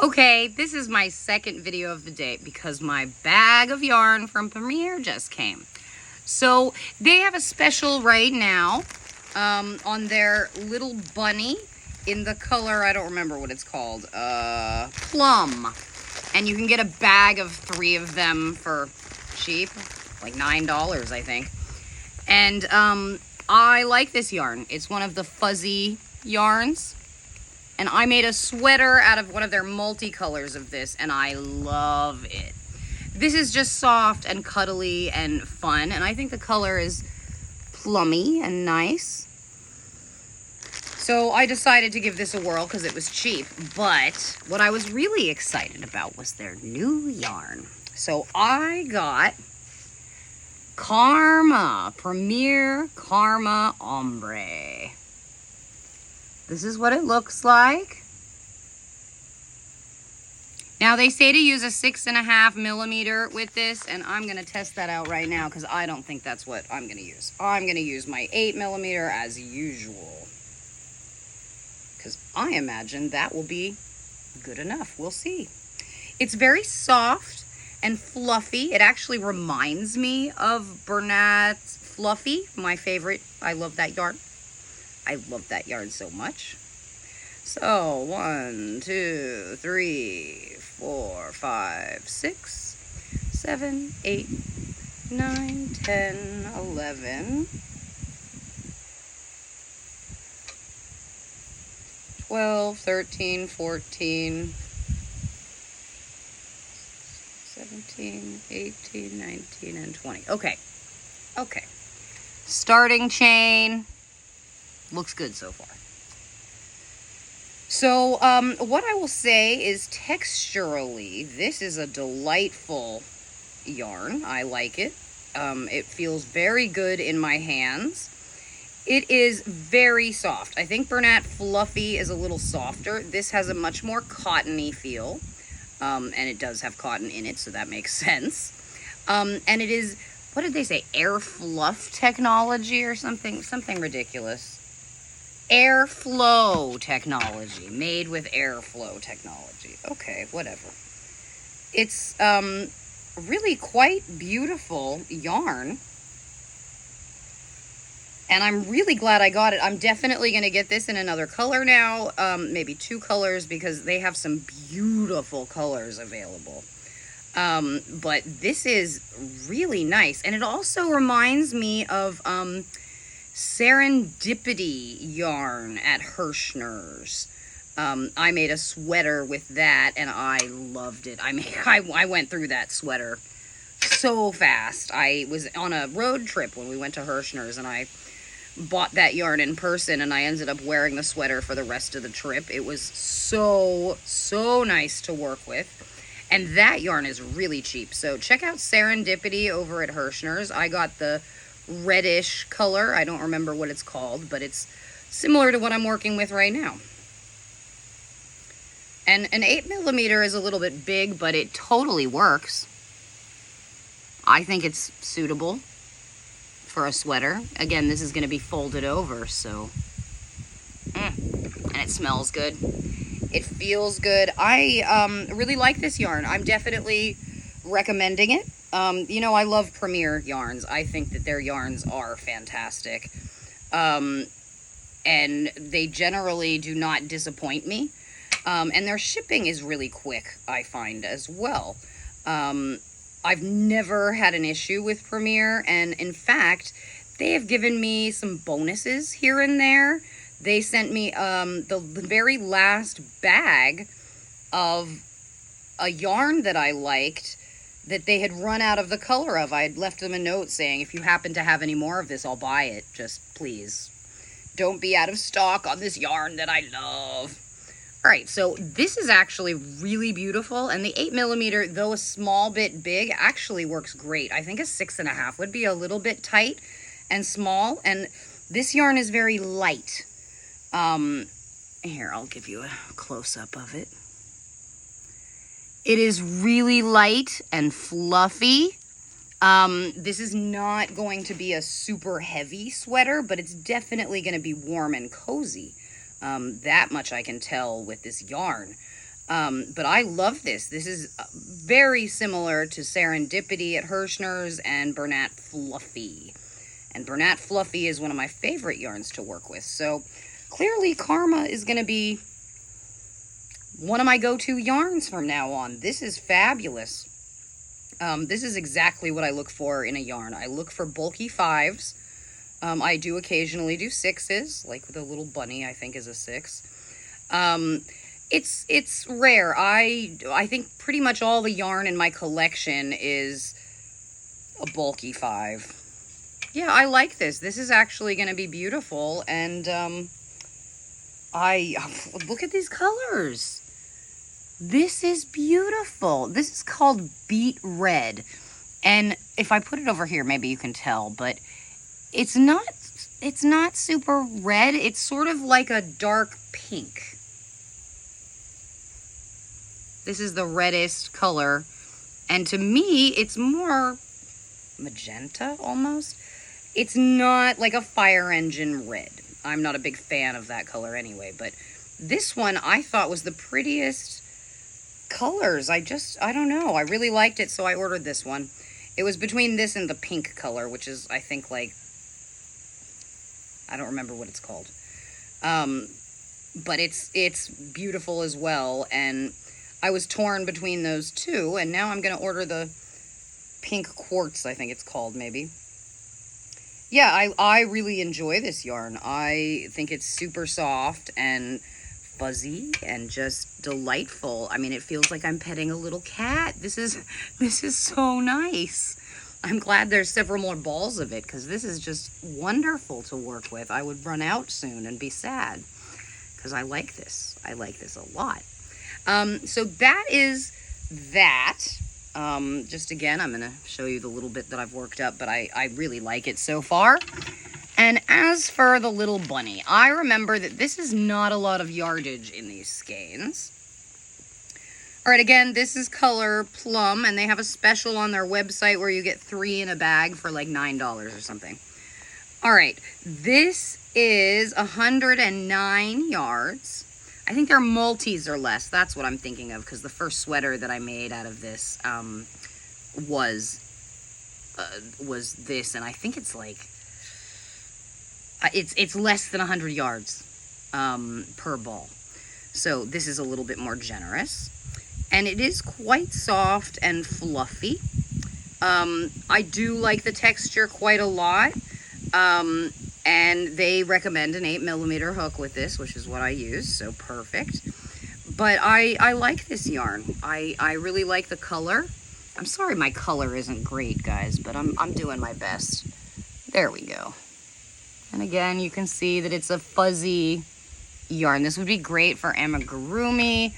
Okay, this is my second video of the day because my bag of yarn from Premier just came. So they have a special right now on their little bunny in the color, I don't remember what it's called, plum. And you can get a bag of 3 of them for cheap, like $9, I think. And I like this yarn. It's one of the fuzzy yarns. And I made a sweater out of one of their multicolors of this, and I love it. This is just soft and cuddly and fun, and I think the color is plummy and nice. So I decided to give this a whirl because it was cheap, but what I was really excited about was their new yarn. So I got Karma, Premier Karma Ombre. This is what it looks like. Now they say to use a 6.5 millimeter with this, and I'm gonna test that out right now because I don't think that's what I'm gonna use. I'm gonna use my 8 millimeter as usual, because I imagine that will be good enough. We'll see. It's very soft and fluffy. It actually reminds me of Bernat's Fluffy, my favorite. I love that yarn. I love that yarn so much. So 1, 2, 3, 4, 5, 6, 7, 8, 9, 10, 11, 12, 13, 14, 17, 18, 19, and 20. Okay. Okay. Starting chain. Looks good so far. So what I will say is texturally, this is a delightful yarn. I like it. It feels very good in my hands. It is very soft. I think Bernat Fluffy is a little softer. This has a much more cottony feel. And it does have cotton in it, so that makes sense. And it is, what did they say? Air fluff technology or something? Something ridiculous. Airflow technology, made with airflow technology. Okay, whatever. It's really quite beautiful yarn, and I'm really glad I got it. I'm definitely going to get this in another color now, maybe 2 colors, because they have some beautiful colors available. But this is really nice, and it also reminds me of Serendipity yarn at Hirschner's. I made a sweater with that, and I loved it. I went through that sweater so fast. I was on a road trip when we went to Hirschner's, and I bought that yarn in person, and I ended up wearing the sweater for the rest of the trip. It was so nice to work with. And that yarn is really cheap. So check out Serendipity over at Hirschner's. I got the reddish color. I don't remember what it's called, but it's similar to what I'm working with right now. And an 8 millimeter is a little bit big, but it totally works. I think it's suitable for a sweater. Again, this is going to be folded over, so and it smells good. It feels good. I really like this yarn. I'm definitely recommending it. You know, I love Premier yarns. I think that their yarns are fantastic. And they generally do not disappoint me. And their shipping is really quick, I find, as well. I've never had an issue with Premier, and in fact, they have given me some bonuses here and there. They sent me the very last bag of a yarn that I liked that they had run out of the color of. I had left them a note saying, if you happen to have any more of this, I'll buy it. Just please don't be out of stock on this yarn that I love. All right, so this is actually really beautiful, and the 8 millimeter, though a small bit big, actually works great. I think a 6.5 would be a little bit tight and small, and this yarn is very light. Here, I'll give you a close-up of it. It is really light and fluffy. This is not going to be a super heavy sweater, but it's definitely going to be warm and cozy. That much I can tell with this yarn. But I love this. This is very similar to Serendipity at Hirschner's and Bernat Fluffy. And Bernat Fluffy is one of my favorite yarns to work with. So clearly Karma is going to be one of my go-to yarns from now on. This is fabulous. This is exactly what I look for in a yarn. I look for bulky 5s. I do occasionally do 6s, like the little bunny I think is a 6. It's rare. I think pretty much all the yarn in my collection is a bulky 5. Yeah, I like this. This is actually going to be beautiful, and look at these colors. This is beautiful. This is called Beet Red, and if I put it over here, maybe you can tell, but it's not super red. It's sort of like a dark pink. This is the reddest color, and to me, it's more magenta almost. It's not like a fire engine red. I'm not a big fan of that color anyway, but this one I thought was the prettiest colors. I don't know. I really liked it, so I ordered this one. It was between this and the pink color, which is, I think, like, I don't remember what it's called. But it's beautiful as well, and I was torn between those two, and now I'm going to order the pink quartz, I think it's called, maybe. Yeah, I really enjoy this yarn. I think it's super soft and fuzzy and just delightful. I mean, it feels like I'm petting a little cat. This is so nice. I'm glad there's several more balls of it, because this is just wonderful to work with. I would run out soon and be sad, because I like this. I like this a lot. So that is that. Just again, I'm going to show you the little bit that I've worked up, but I really like it so far. And as for the little bunny, I remember that this is not a lot of yardage in these skeins. All right, again, this is color Plum, and they have a special on their website where you get 3 in a bag for like $9 or something. All right, this is 109 yards. I think their multis are less. That's what I'm thinking of, because the first sweater that I made out of this was this, and I think it's like it's less than 100 yards per ball. So this is a little bit more generous, and it is quite soft and fluffy. I do like the texture quite a lot. And they recommend an 8mm hook with this, which is what I use, so perfect. But I like this yarn. I really like the color. I'm sorry my color isn't great, guys, but I'm doing my best. There we go. And again, you can see that it's a fuzzy yarn. This would be great for amigurumi.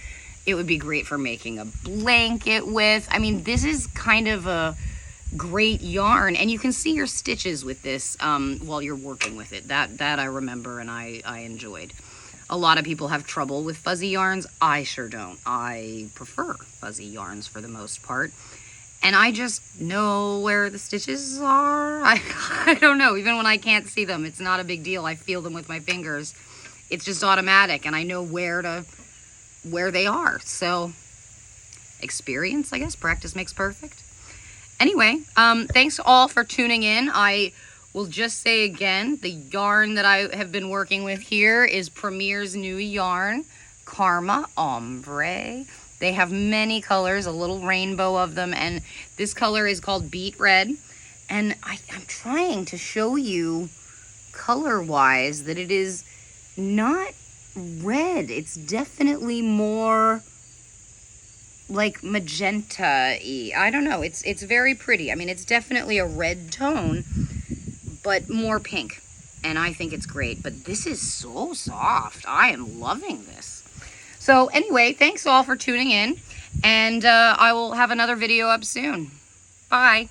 It would be great for making a blanket with. I mean, this is kind of a great yarn, and you can see your stitches with this while you're working with it. That I remember, and I enjoyed. A lot of people have trouble with fuzzy yarns. I sure don't. I prefer fuzzy yarns for the most part, and I just know where the stitches are. I don't know, even when I can't see them, it's not a big deal. I feel them with my fingers. It's just automatic, and I know where they are. So experience, I guess. Practice makes perfect. Anyway, thanks all for tuning in. I will just say again, the yarn that I have been working with here is Premier's new yarn, Karma Ombre. They have many colors, a little rainbow of them, and this color is called Beet Red. And I'm trying to show you color-wise that it is not red. It's definitely more like magenta-y. I don't know. It's very pretty. I mean, it's definitely a red tone, but more pink. And I think it's great. But this is so soft. I am loving this. So anyway, thanks all for tuning in. And I will have another video up soon. Bye.